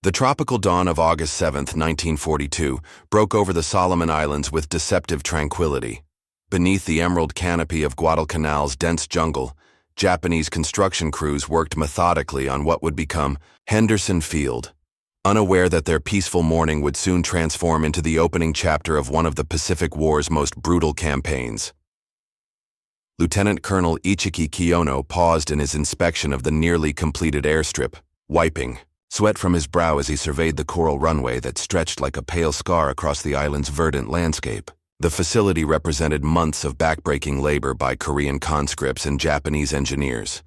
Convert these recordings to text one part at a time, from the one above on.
The tropical dawn of August 7, 1942, broke over the Solomon Islands with deceptive tranquility. Beneath the emerald canopy of Guadalcanal's dense jungle, Japanese construction crews worked methodically on what would become Henderson Field, unaware that their peaceful morning would soon transform into the opening chapter of one of the Pacific War's most brutal campaigns. Lieutenant Colonel Ichiki Kiyono paused in his inspection of the nearly completed airstrip, wiping sweat from his brow as he surveyed the coral runway that stretched like a pale scar across the island's verdant landscape. The facility represented months of backbreaking labor by Korean conscripts and Japanese engineers,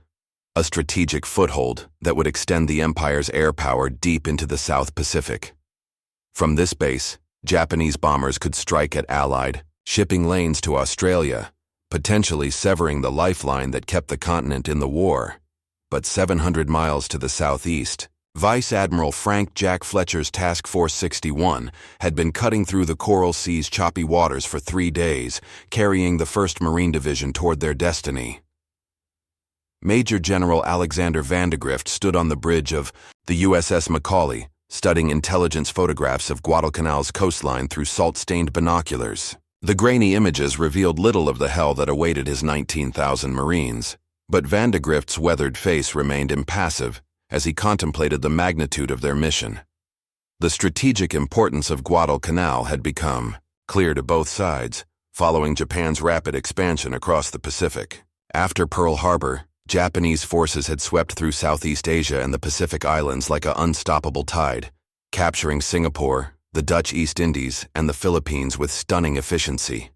a strategic foothold that would extend the empire's air power deep into the South Pacific. From this base, Japanese bombers could strike at Allied shipping lanes to Australia, potentially severing the lifeline that kept the continent in the war. But 700 miles to the southeast, Vice Admiral Frank Jack Fletcher's Task Force 61 had been cutting through the Coral Sea's choppy waters for 3 days, carrying the 1st Marine Division toward their destiny. Major General Alexander Vandegrift stood on the bridge of the USS Macaulay, studying intelligence photographs of Guadalcanal's coastline through salt-stained binoculars. The grainy images revealed little of the hell that awaited his 19,000 Marines, but Vandegrift's weathered face remained impassive as he contemplated the magnitude of their mission. The strategic importance of Guadalcanal had become clear to both sides, following Japan's rapid expansion across the Pacific. After Pearl Harbor, Japanese forces had swept through Southeast Asia and the Pacific Islands like an unstoppable tide, capturing Singapore, the Dutch East Indies, and the Philippines with stunning efficiency.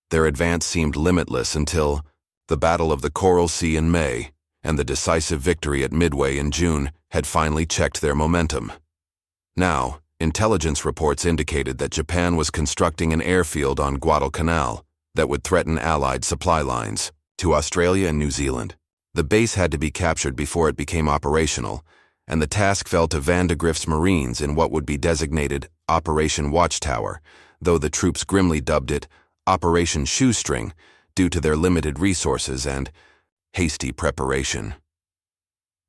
Their advance seemed limitless until the Battle of the Coral Sea in May and the decisive victory at Midway in June had finally checked their momentum. Now, intelligence reports indicated that Japan was constructing an airfield on Guadalcanal that would threaten Allied supply lines to Australia and New Zealand. The base had to be captured before it became operational, and the task fell to Vandegrift's Marines in what would be designated Operation Watchtower, though the troops grimly dubbed it Operation Shoestring due to their limited resources and hasty preparation.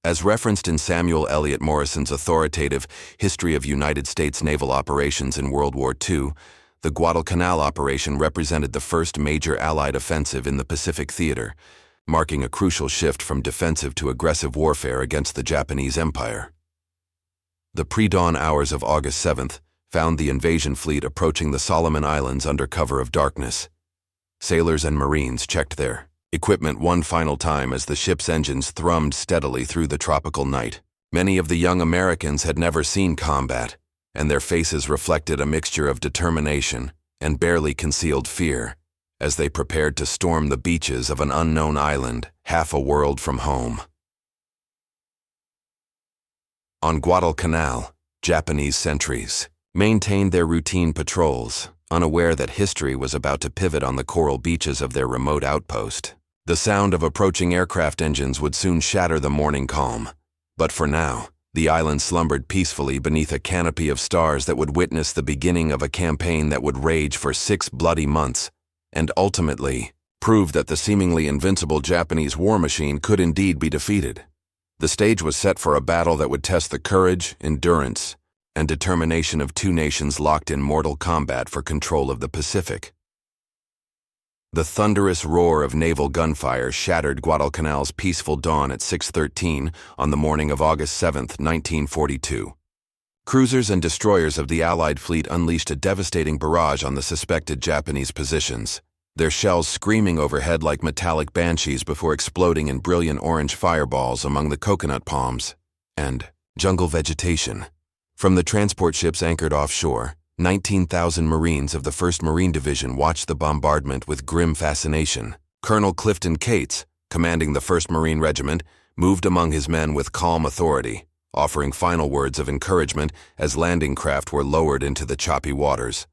As referenced in Samuel Eliot Morrison's authoritative History of United States Naval Operations in World War II, the Guadalcanal operation represented the first major Allied offensive in the Pacific theater, marking a crucial shift from defensive to aggressive warfare against the Japanese Empire. The pre-dawn hours of August 7th found the invasion fleet approaching the Solomon Islands under cover of darkness. Sailors and Marines checked their equipment one final time as the ship's engines thrummed steadily through the tropical night. Many of the young Americans had never seen combat, and their faces reflected a mixture of determination and barely concealed fear as they prepared to storm the beaches of an unknown island half a world from home. On Guadalcanal, Japanese sentries maintained their routine patrols, unaware that history was about to pivot on the coral beaches of their remote outpost. The sound of approaching aircraft engines would soon shatter the morning calm. But for now, the island slumbered peacefully beneath a canopy of stars that would witness the beginning of a campaign that would rage for 6 bloody months, and ultimately prove that the seemingly invincible Japanese war machine could indeed be defeated. The stage was set for a battle that would test the courage, endurance, and determination of two nations locked in mortal combat for control of the Pacific. The thunderous roar of naval gunfire shattered Guadalcanal's peaceful dawn at 6:13 on the morning of August 7, 1942. Cruisers and destroyers of the Allied fleet unleashed a devastating barrage on the suspected Japanese positions, their shells screaming overhead like metallic banshees before exploding in brilliant orange fireballs among the coconut palms and jungle vegetation. From the transport ships anchored offshore, 19,000 Marines of the 1st Marine Division watched the bombardment with grim fascination. Colonel Clifton Cates, commanding the 1st Marine Regiment, moved among his men with calm authority, offering final words of encouragement as landing craft were lowered into the choppy waters.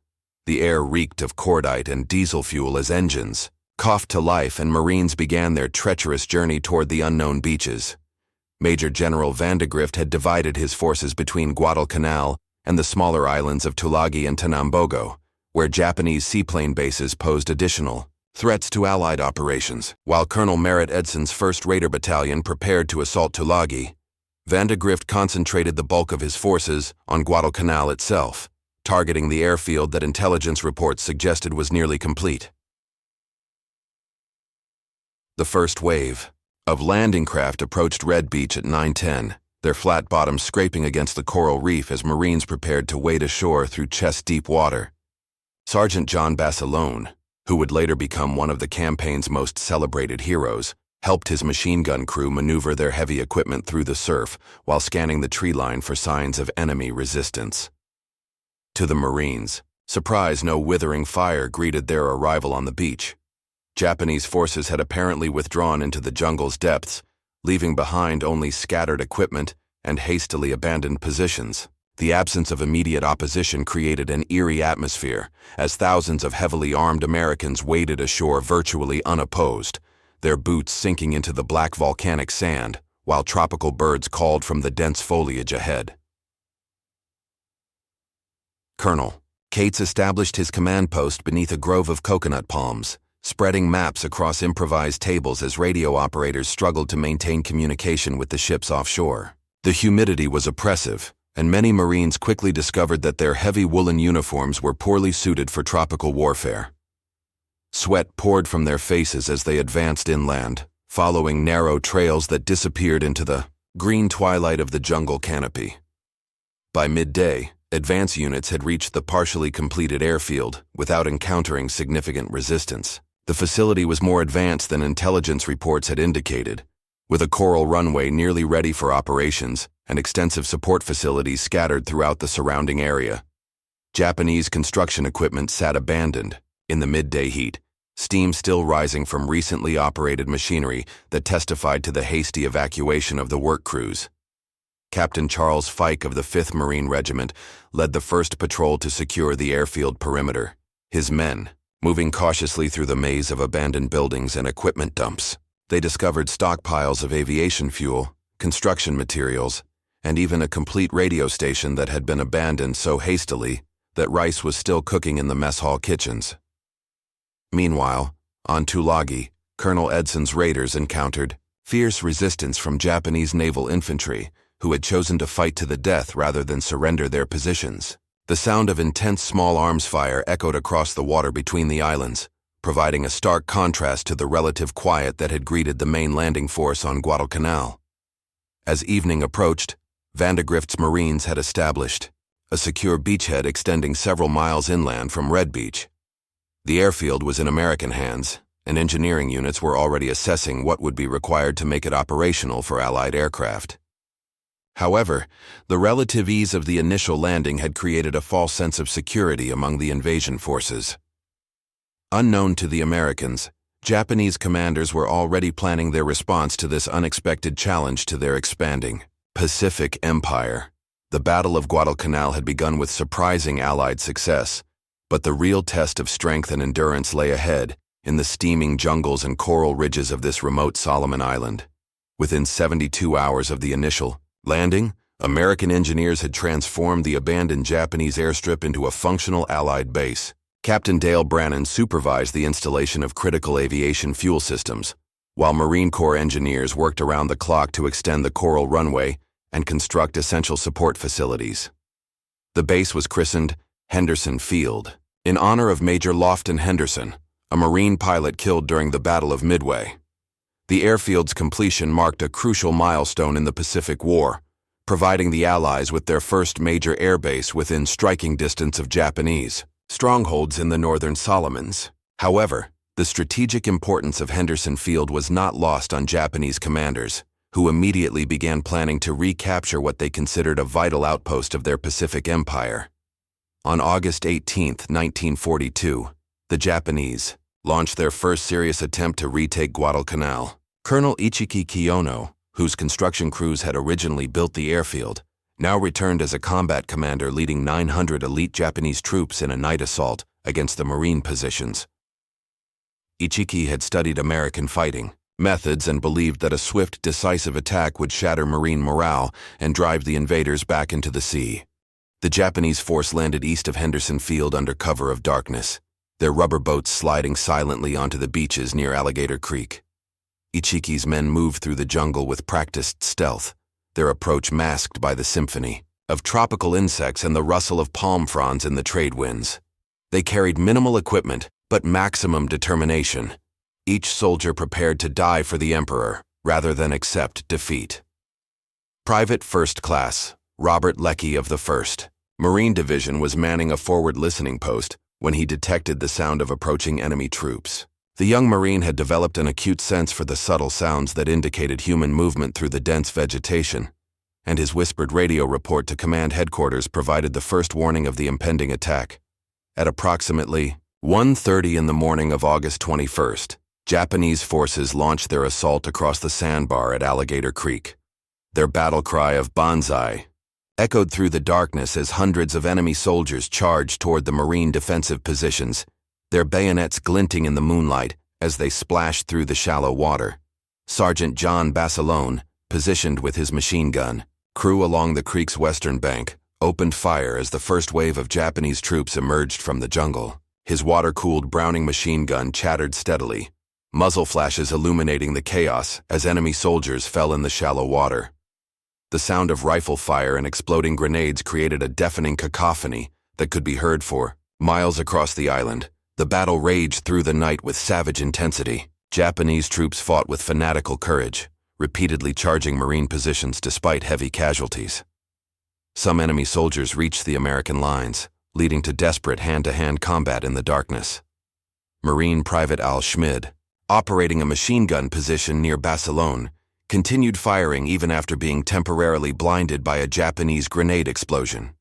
The air reeked of cordite and diesel fuel as engines coughed to life and Marines began their treacherous journey toward the unknown beaches. Major General Vandegrift had divided his forces between Guadalcanal and the smaller islands of Tulagi and Tanambogo, where Japanese seaplane bases posed additional threats to Allied operations. While Colonel Merritt Edson's 1st Raider Battalion prepared to assault Tulagi, Vandegrift concentrated the bulk of his forces on Guadalcanal itself, targeting the airfield that intelligence reports suggested was nearly complete. The first wave of landing craft approached Red Beach at 9:10, their flat bottoms scraping against the coral reef as Marines prepared to wade ashore through chest-deep water. Sergeant John Basilone, who would later become one of the campaign's most celebrated heroes, helped his machine gun crew maneuver their heavy equipment through the surf while scanning the tree line for signs of enemy resistance. To the Marines, surprise, no withering fire greeted their arrival on the beach. Japanese forces had apparently withdrawn into the jungle's depths, leaving behind only scattered equipment and hastily abandoned positions. The absence of immediate opposition created an eerie atmosphere as thousands of heavily armed Americans waded ashore virtually unopposed, their boots sinking into the black volcanic sand, while tropical birds called from the dense foliage ahead. Colonel Cates established his command post beneath a grove of coconut palms, spreading maps across improvised tables as radio operators struggled to maintain communication with the ships offshore. The humidity was oppressive, and many Marines quickly discovered that their heavy woolen uniforms were poorly suited for tropical warfare. Sweat poured from their faces as they advanced inland, following narrow trails that disappeared into the green twilight of the jungle canopy. By midday, advance units had reached the partially completed airfield without encountering significant resistance. The facility was more advanced than intelligence reports had indicated, with a coral runway nearly ready for operations and extensive support facilities scattered throughout the surrounding area. Japanese construction equipment sat abandoned in the midday heat, steam still rising from recently operated machinery that testified to the hasty evacuation of the work crews. Captain Charles Fike of the 5th Marine Regiment led the first patrol to secure the airfield perimeter. His men, moving cautiously through the maze of abandoned buildings and equipment dumps, they discovered stockpiles of aviation fuel, construction materials, and even a complete radio station that had been abandoned so hastily that rice was still cooking in the mess hall kitchens. Meanwhile, on Tulagi, Colonel Edson's raiders encountered fierce resistance from Japanese naval infantry, who had chosen to fight to the death rather than surrender their positions. The sound of intense small arms fire echoed across the water between the islands, providing a stark contrast to the relative quiet that had greeted the main landing force on Guadalcanal. As evening approached, Vandegrift's Marines had established a secure beachhead extending several miles inland from Red Beach. The airfield was in American hands, and engineering units were already assessing what would be required to make it operational for Allied aircraft. However, the relative ease of the initial landing had created a false sense of security among the invasion forces. Unknown to the Americans, Japanese commanders were already planning their response to this unexpected challenge to their expanding Pacific Empire. The Battle of Guadalcanal had begun with surprising Allied success, but the real test of strength and endurance lay ahead in the steaming jungles and coral ridges of this remote Solomon Island. Within 72 hours of the initial landing, American engineers had transformed the abandoned Japanese airstrip into a functional Allied base. Captain Dale Brannan supervised the installation of critical aviation fuel systems, while Marine Corps engineers worked around the clock to extend the coral runway and construct essential support facilities. The base was christened Henderson Field, in honor of Major Lofton Henderson, a Marine pilot killed during the Battle of Midway. The airfield's completion marked a crucial milestone in the Pacific War, providing the Allies with their first major airbase within striking distance of Japanese strongholds in the northern Solomons. However, the strategic importance of Henderson Field was not lost on Japanese commanders, who immediately began planning to recapture what they considered a vital outpost of their Pacific Empire. On August 18, 1942, the Japanese launched their first serious attempt to retake Guadalcanal. Colonel Ichiki Kiyono, whose construction crews had originally built the airfield, now returned as a combat commander leading 900 elite Japanese troops in a night assault against the Marine positions. Ichiki had studied American fighting methods and believed that a swift, decisive attack would shatter Marine morale and drive the invaders back into the sea. The Japanese force landed east of Henderson Field under cover of darkness, their rubber boats sliding silently onto the beaches near Alligator Creek. Ichiki's men moved through the jungle with practiced stealth, their approach masked by the symphony of tropical insects and the rustle of palm fronds in the trade winds. They carried minimal equipment, but maximum determination, each soldier prepared to die for the Emperor rather than accept defeat. Private First Class Robert Leckie of the 1st Marine Division was manning a forward listening post when he detected the sound of approaching enemy troops. The young Marine had developed an acute sense for the subtle sounds that indicated human movement through the dense vegetation, and his whispered radio report to command headquarters provided the first warning of the impending attack. At approximately 1:30 in the morning of August 21st, Japanese forces launched their assault across the sandbar at Alligator Creek. Their battle cry of "Banzai" echoed through the darkness as hundreds of enemy soldiers charged toward the Marine defensive positions, their bayonets glinting in the moonlight as they splashed through the shallow water. Sergeant John Basilone, positioned with his machine gun crew along the creek's western bank, opened fire as the first wave of Japanese troops emerged from the jungle. His water-cooled Browning machine gun chattered steadily, muzzle flashes illuminating the chaos as enemy soldiers fell in the shallow water. The sound of rifle fire and exploding grenades created a deafening cacophony that could be heard for miles across the island. The battle raged through the night with savage intensity. Japanese troops fought with fanatical courage, repeatedly charging Marine positions despite heavy casualties. Some enemy soldiers reached the American lines, leading to desperate hand-to-hand combat in the darkness. Marine Private Al Schmid, operating a machine gun position near Basilone, continued firing even after being temporarily blinded by a Japanese grenade explosion.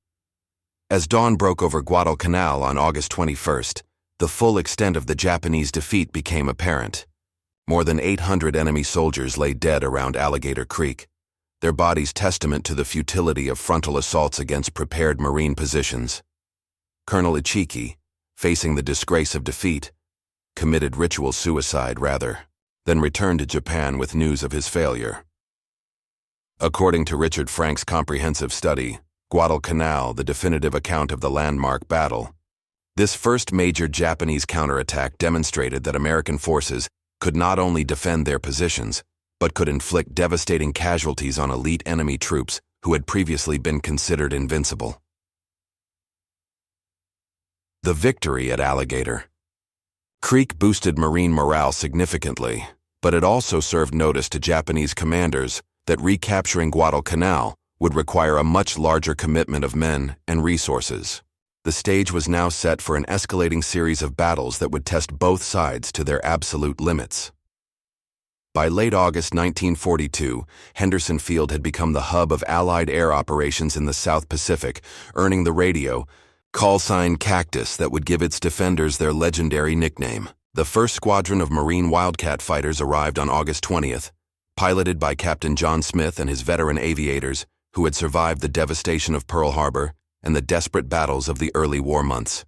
As dawn broke over Guadalcanal on August 21st, the full extent of the Japanese defeat became apparent. More than 800 enemy soldiers lay dead around Alligator Creek, their bodies testament to the futility of frontal assaults against prepared Marine positions. Colonel Ichiki, facing the disgrace of defeat, committed ritual suicide then returned to Japan with news of his failure. According to Richard Frank's comprehensive study, Guadalcanal, the definitive account of the landmark battle, this first major Japanese counterattack demonstrated that American forces could not only defend their positions, but could inflict devastating casualties on elite enemy troops who had previously been considered invincible. The victory at Alligator Creek boosted Marine morale significantly, but it also served notice to Japanese commanders that recapturing Guadalcanal would require a much larger commitment of men and resources. The stage was now set for an escalating series of battles that would test both sides to their absolute limits. By late August 1942, Henderson Field had become the hub of Allied air operations in the South Pacific, earning the radio call sign Cactus that would give its defenders their legendary nickname. The first squadron of Marine Wildcat fighters arrived on August 20th, piloted by Captain John Smith and his veteran aviators who had survived the devastation of Pearl Harbor and the desperate battles of the early war months.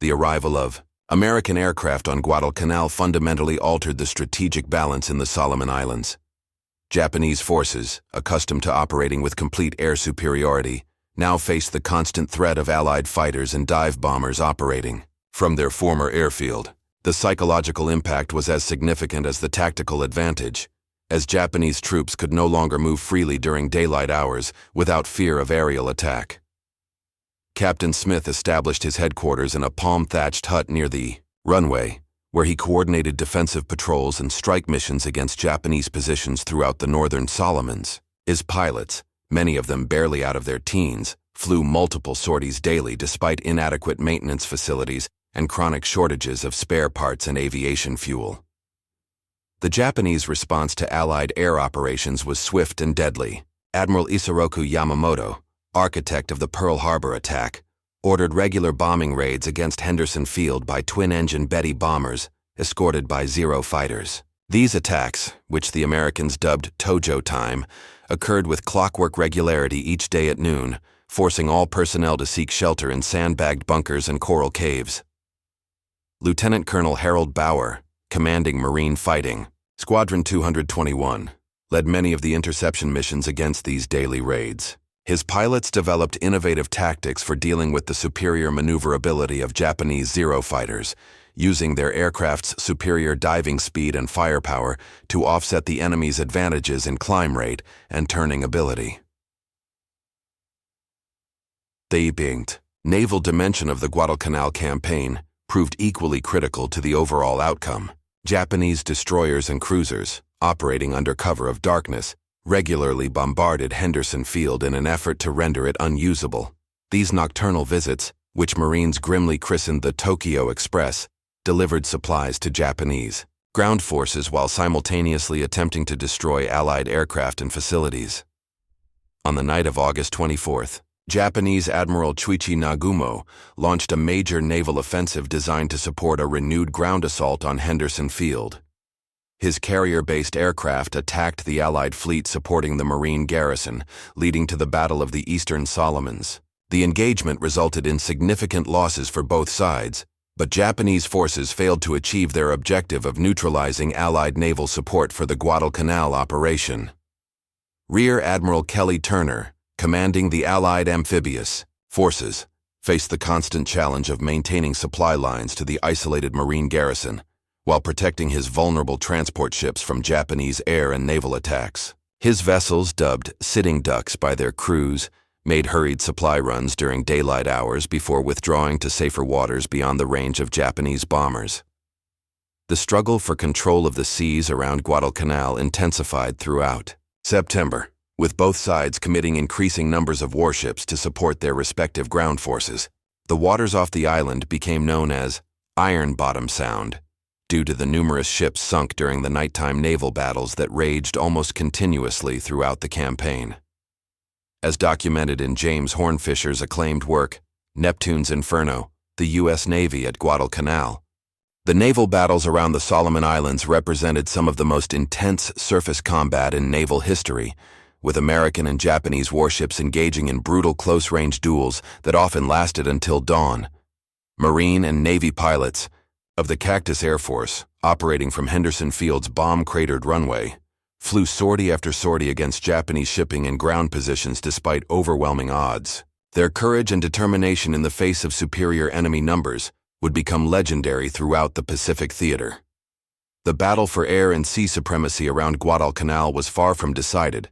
The arrival of American aircraft on Guadalcanal fundamentally altered the strategic balance in the Solomon Islands. Japanese forces, accustomed to operating with complete air superiority, now faced the constant threat of Allied fighters and dive bombers operating from their former airfield. The psychological impact was as significant as the tactical advantage, as Japanese troops could no longer move freely during daylight hours without fear of aerial attack. Captain Smith established his headquarters in a palm-thatched hut near the runway, where he coordinated defensive patrols and strike missions against Japanese positions throughout the northern Solomons. His pilots, many of them barely out of their teens, flew multiple sorties daily despite inadequate maintenance facilities and chronic shortages of spare parts and aviation fuel. The Japanese response to Allied air operations was swift and deadly. Admiral Isoroku Yamamoto, architect of the Pearl Harbor attack, ordered regular bombing raids against Henderson Field by twin-engine Betty bombers, escorted by Zero fighters. These attacks, which the Americans dubbed Tojo time, occurred with clockwork regularity each day at noon, forcing all personnel to seek shelter in sandbagged bunkers and coral caves. Lieutenant Colonel Harold Bauer, commanding Marine Fighting, Squadron 221, led many of the interception missions against these daily raids. His pilots developed innovative tactics for dealing with the superior maneuverability of Japanese Zero fighters, using their aircraft's superior diving speed and firepower to offset the enemy's advantages in climb rate and turning ability. The naval dimension of the Guadalcanal campaign proved equally critical to the overall outcome. Japanese destroyers and cruisers, operating under cover of darkness, regularly bombarded Henderson Field in an effort to render it unusable. These nocturnal visits, which Marines grimly christened the Tokyo Express, delivered supplies to Japanese ground forces while simultaneously attempting to destroy Allied aircraft and facilities. On the night of August 24th, Japanese Admiral Chuichi Nagumo launched a major naval offensive designed to support a renewed ground assault on Henderson Field. His carrier-based aircraft attacked the Allied fleet supporting the Marine garrison, leading to the Battle of the Eastern Solomons. The engagement resulted in significant losses for both sides, but Japanese forces failed to achieve their objective of neutralizing Allied naval support for the Guadalcanal operation. Rear Admiral Kelly Turner, commanding the Allied amphibious forces, faced the constant challenge of maintaining supply lines to the isolated Marine garrison, while protecting his vulnerable transport ships from Japanese air and naval attacks. His vessels, dubbed sitting ducks by their crews, made hurried supply runs during daylight hours before withdrawing to safer waters beyond the range of Japanese bombers. The struggle for control of the seas around Guadalcanal intensified throughout September, with both sides committing increasing numbers of warships to support their respective ground forces. The waters off the island became known as Iron Bottom Sound, due to the numerous ships sunk during the nighttime naval battles that raged almost continuously throughout the campaign. As documented in James Hornfisher's acclaimed work, Neptune's Inferno, the U.S. Navy at Guadalcanal, the naval battles around the Solomon Islands represented some of the most intense surface combat in naval history, with American and Japanese warships engaging in brutal close-range duels that often lasted until dawn. Marine and Navy pilots of the Cactus Air Force, operating from Henderson Field's bomb-cratered runway, flew sortie after sortie against Japanese shipping and ground positions despite overwhelming odds. Their courage and determination in the face of superior enemy numbers would become legendary throughout the Pacific theater. The battle for air and sea supremacy around Guadalcanal was far from decided,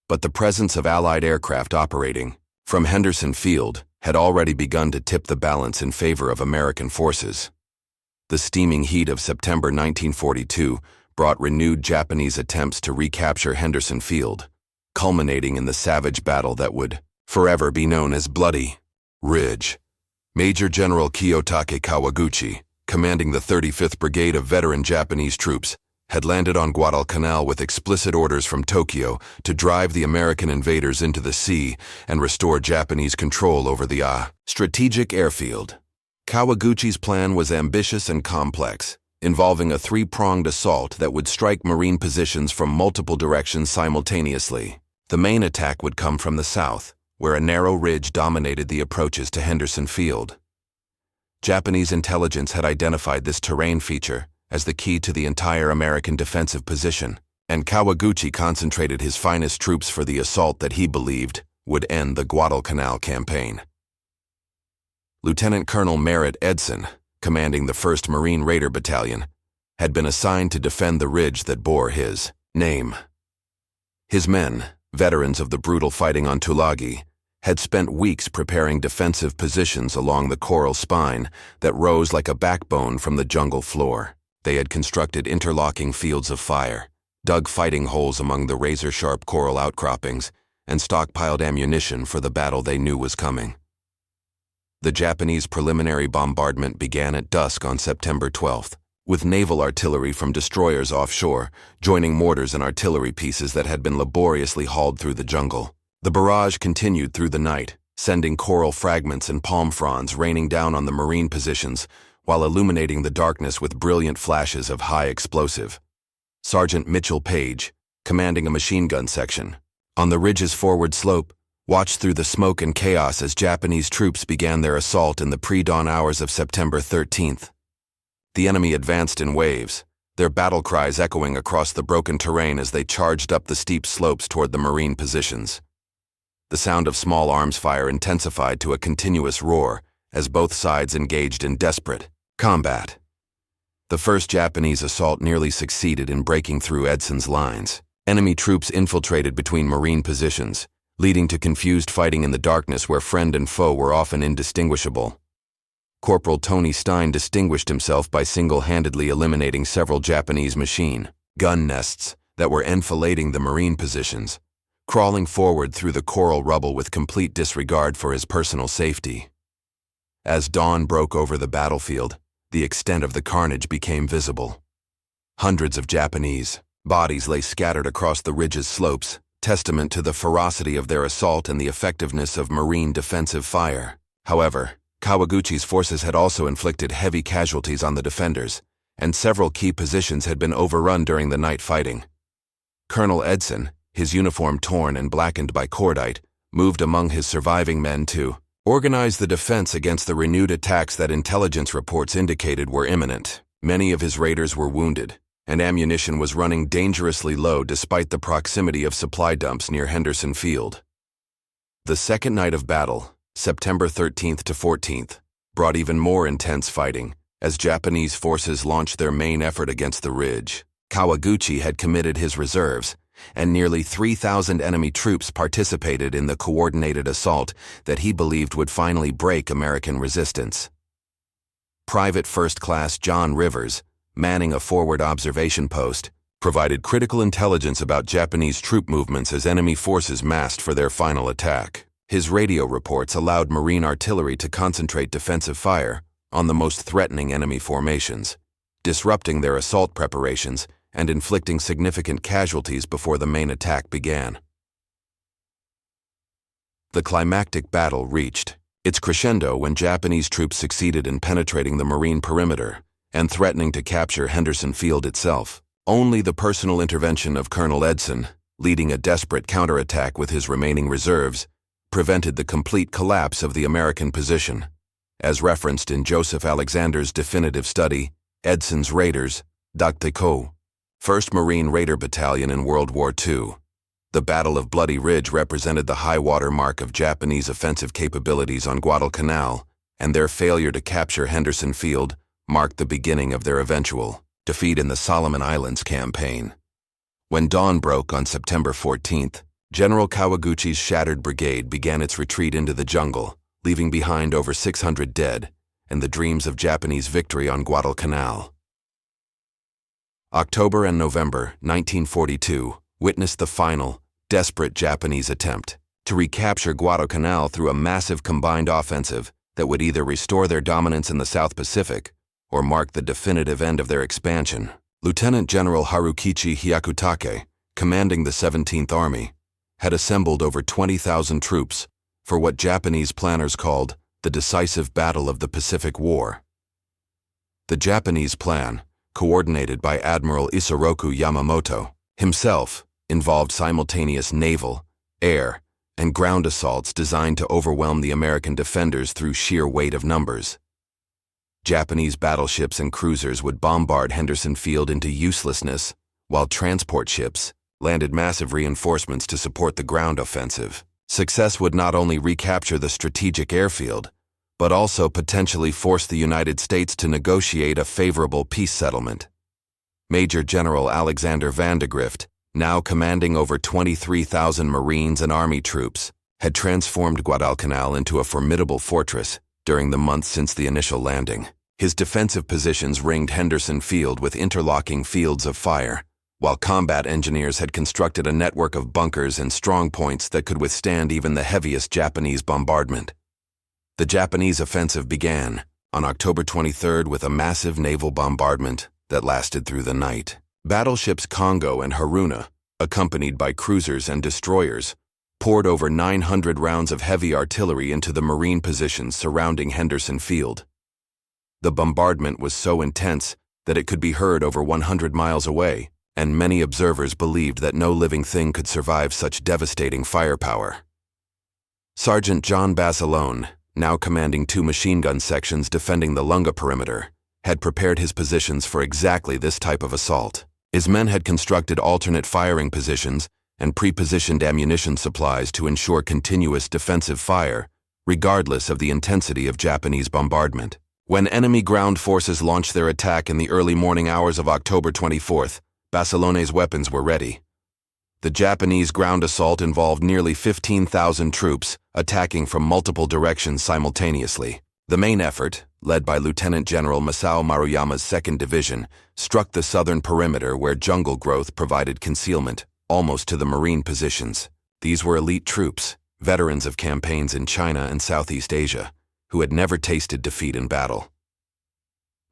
but the presence of Allied aircraft operating from Henderson Field had already begun to tip the balance in favor of American forces. The steaming heat of September 1942 brought renewed Japanese attempts to recapture Henderson Field, culminating in the savage battle that would forever be known as Bloody Ridge. Major General Kiyotake Kawaguchi, commanding the 35th Brigade of veteran Japanese troops, had landed on Guadalcanal with explicit orders from Tokyo to drive the American invaders into the sea and restore Japanese control over the strategic airfield. Kawaguchi's plan was ambitious and complex, involving a three-pronged assault that would strike Marine positions from multiple directions simultaneously. The main attack would come from the south, where a narrow ridge dominated the approaches to Henderson Field. Japanese intelligence had identified this terrain feature as the key to the entire American defensive position, and Kawaguchi concentrated his finest troops for the assault that he believed would end the Guadalcanal campaign. Lieutenant Colonel Merritt Edson, commanding the 1st Marine Raider Battalion, had been assigned to defend the ridge that bore his name. His men, veterans of the brutal fighting on Tulagi, had spent weeks preparing defensive positions along the coral spine that rose like a backbone from the jungle floor. They had constructed interlocking fields of fire, dug fighting holes among the razor-sharp coral outcroppings, and stockpiled ammunition for the battle they knew was coming. The Japanese preliminary bombardment began at dusk on September 12th, with naval artillery from destroyers offshore joining mortars and artillery pieces that had been laboriously hauled through the jungle. The barrage continued through the night, sending coral fragments and palm fronds raining down on the Marine positions while illuminating the darkness with brilliant flashes of high explosive. Sergeant Mitchell Page, commanding a machine gun section, on the ridge's forward slope, watched through the smoke and chaos as Japanese troops began their assault in the pre-dawn hours of September 13th. The enemy advanced in waves, their battle cries echoing across the broken terrain as they charged up the steep slopes toward the Marine positions. The sound of small arms fire intensified to a continuous roar as both sides engaged in desperate combat. The first Japanese assault nearly succeeded in breaking through Edson's lines. Enemy troops infiltrated between Marine positions, leading to confused fighting in the darkness where friend and foe were often indistinguishable. Corporal Tony Stein distinguished himself by single-handedly eliminating several Japanese machine gun nests that were enfilading the Marine positions, crawling forward through the coral rubble with complete disregard for his personal safety. As dawn broke over the battlefield, the extent of the carnage became visible. Hundreds of Japanese bodies lay scattered across the ridge's slopes, testament to the ferocity of their assault and the effectiveness of Marine defensive fire. However, Kawaguchi's forces had also inflicted heavy casualties on the defenders, and several key positions had been overrun during the night fighting. Colonel Edson, his uniform torn and blackened by cordite, moved among his surviving men to organize the defense against the renewed attacks that intelligence reports indicated were imminent. Many of his raiders were wounded, and ammunition was running dangerously low despite the proximity of supply dumps near Henderson Field. The second night of battle, September 13th to 14th, brought even more intense fighting as Japanese forces launched their main effort against the ridge. Kawaguchi had committed his reserves, and nearly 3,000 enemy troops participated in the coordinated assault that he believed would finally break American resistance. Private First Class John Rivers, manning a forward observation post, provided critical intelligence about Japanese troop movements as enemy forces massed for their final attack. His radio reports allowed Marine artillery to concentrate defensive fire on the most threatening enemy formations, disrupting their assault preparations and inflicting significant casualties before the main attack began. The climactic battle reached its crescendo when Japanese troops succeeded in penetrating the Marine perimeter and threatening to capture Henderson Field itself. Only the personal intervention of Colonel Edson, leading a desperate counterattack with his remaining reserves, prevented the complete collapse of the American position. As referenced in Joseph Alexander's definitive study, Edson's Raiders, Documentaries, 1st Marine Raider Battalion in World War II. The Battle of Bloody Ridge represented the high-water mark of Japanese offensive capabilities on Guadalcanal, and their failure to capture Henderson Field marked the beginning of their eventual defeat in the Solomon Islands campaign. When dawn broke on September 14th, General Kawaguchi's shattered brigade began its retreat into the jungle, leaving behind over 600 dead and the dreams of Japanese victory on Guadalcanal. October and November 1942 witnessed the final, desperate Japanese attempt to recapture Guadalcanal through a massive combined offensive that would either restore their dominance in the South Pacific or mark the definitive end of their expansion. Lieutenant General Harukichi Hyakutake, commanding the 17th Army, had assembled over 20,000 troops for what Japanese planners called the decisive battle of the Pacific War. The Japanese plan, coordinated by Admiral Isoroku Yamamoto, himself, involved simultaneous naval, air, and ground assaults designed to overwhelm the American defenders through sheer weight of numbers. Japanese battleships and cruisers would bombard Henderson Field into uselessness, while transport ships landed massive reinforcements to support the ground offensive. Success would not only recapture the strategic airfield, but also potentially force the United States to negotiate a favorable peace settlement. Major General Alexander Vandegrift, now commanding over 23,000 Marines and Army troops, had transformed Guadalcanal into a formidable fortress during the months since the initial landing. His defensive positions ringed Henderson Field with interlocking fields of fire, while combat engineers had constructed a network of bunkers and strongpoints that could withstand even the heaviest Japanese bombardment. The Japanese offensive began on October 23rd with a massive naval bombardment that lasted through the night. Battleships Congo and Haruna, accompanied by cruisers and destroyers, poured over 900 rounds of heavy artillery into the Marine positions surrounding Henderson Field. The bombardment was so intense that it could be heard over 100 miles away, and many observers believed that no living thing could survive such devastating firepower. Sergeant John Basilone, now commanding 2 machine gun sections defending the Lunga perimeter, had prepared his positions for exactly this type of assault. His men had constructed alternate firing positions and pre-positioned ammunition supplies to ensure continuous defensive fire, regardless of the intensity of Japanese bombardment. When enemy ground forces launched their attack in the early morning hours of October 24th, Barcelona's weapons were ready. The Japanese ground assault involved nearly 15,000 troops attacking from multiple directions simultaneously. The main effort, led by Lieutenant General Masao Maruyama's 2nd Division, struck the southern perimeter where jungle growth provided concealment, almost to the marine positions. These were elite troops, veterans of campaigns in China and Southeast Asia, who had never tasted defeat in battle.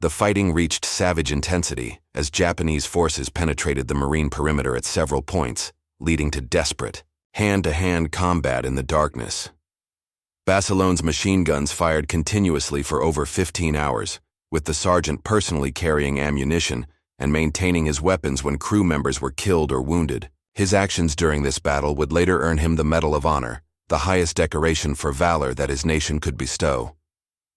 The fighting reached savage intensity as Japanese forces penetrated the marine perimeter at several points, leading to desperate, hand-to-hand combat in the darkness. Barcelona's machine guns fired continuously for over 15 hours, with the sergeant personally carrying ammunition and maintaining his weapons when crew members were killed or wounded. His actions during this battle would later earn him the Medal of Honor, the highest decoration for valor that his nation could bestow.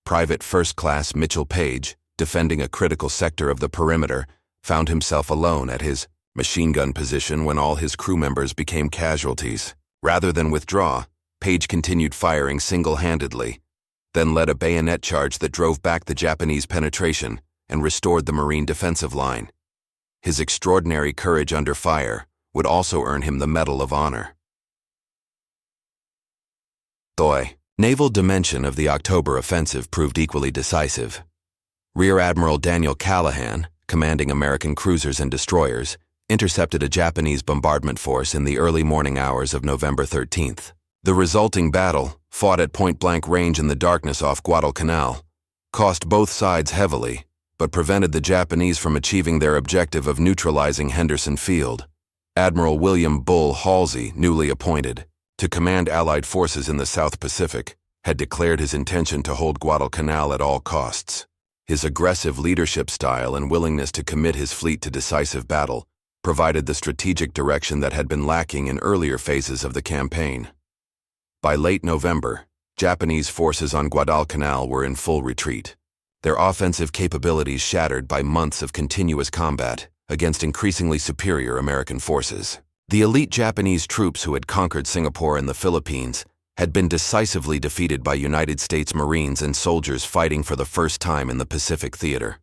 Private First Class Mitchell Page, defending a critical sector of the perimeter, found himself alone at his machine gun position when all his crew members became casualties. Rather than withdraw, Page continued firing single-handedly, then led a bayonet charge that drove back the Japanese penetration and restored the Marine defensive line. His extraordinary courage under fire would also earn him the Medal of Honor. The naval dimension of the October offensive proved equally decisive. Rear Admiral Daniel Callahan, commanding American cruisers and destroyers, intercepted a Japanese bombardment force in the early morning hours of November 13th. The resulting battle, fought at point-blank range in the darkness off Guadalcanal, cost both sides heavily, but prevented the Japanese from achieving their objective of neutralizing Henderson Field. Admiral William Bull Halsey, newly appointed to command Allied forces in the South Pacific, had declared his intention to hold Guadalcanal at all costs. His aggressive leadership style and willingness to commit his fleet to decisive battle provided the strategic direction that had been lacking in earlier phases of the campaign. By late November, Japanese forces on Guadalcanal were in full retreat, their offensive capabilities shattered by months of continuous combat against increasingly superior American forces. The elite Japanese troops who had conquered Singapore and the Philippines had been decisively defeated by United States Marines and soldiers fighting for the first time in the Pacific theater.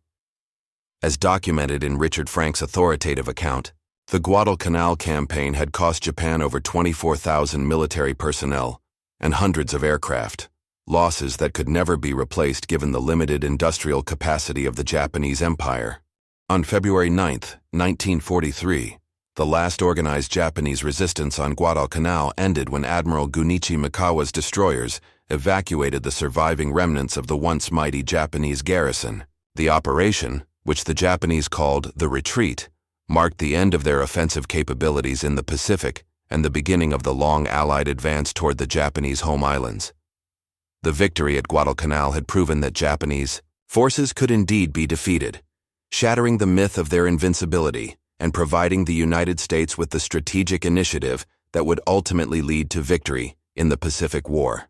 As documented in Richard Frank's authoritative account, the Guadalcanal campaign had cost Japan over 24,000 military personnel and hundreds of aircraft, losses that could never be replaced given the limited industrial capacity of the Japanese Empire. On February 9, 1943, the last organized Japanese resistance on Guadalcanal ended when Admiral Gunichi Mikawa's destroyers evacuated the surviving remnants of the once mighty Japanese garrison. The operation, which the Japanese called the Retreat, marked the end of their offensive capabilities in the Pacific and the beginning of the long Allied advance toward the Japanese home islands. The victory at Guadalcanal had proven that Japanese forces could indeed be defeated, shattering the myth of their invincibility and providing the United States with the strategic initiative that would ultimately lead to victory in the Pacific War.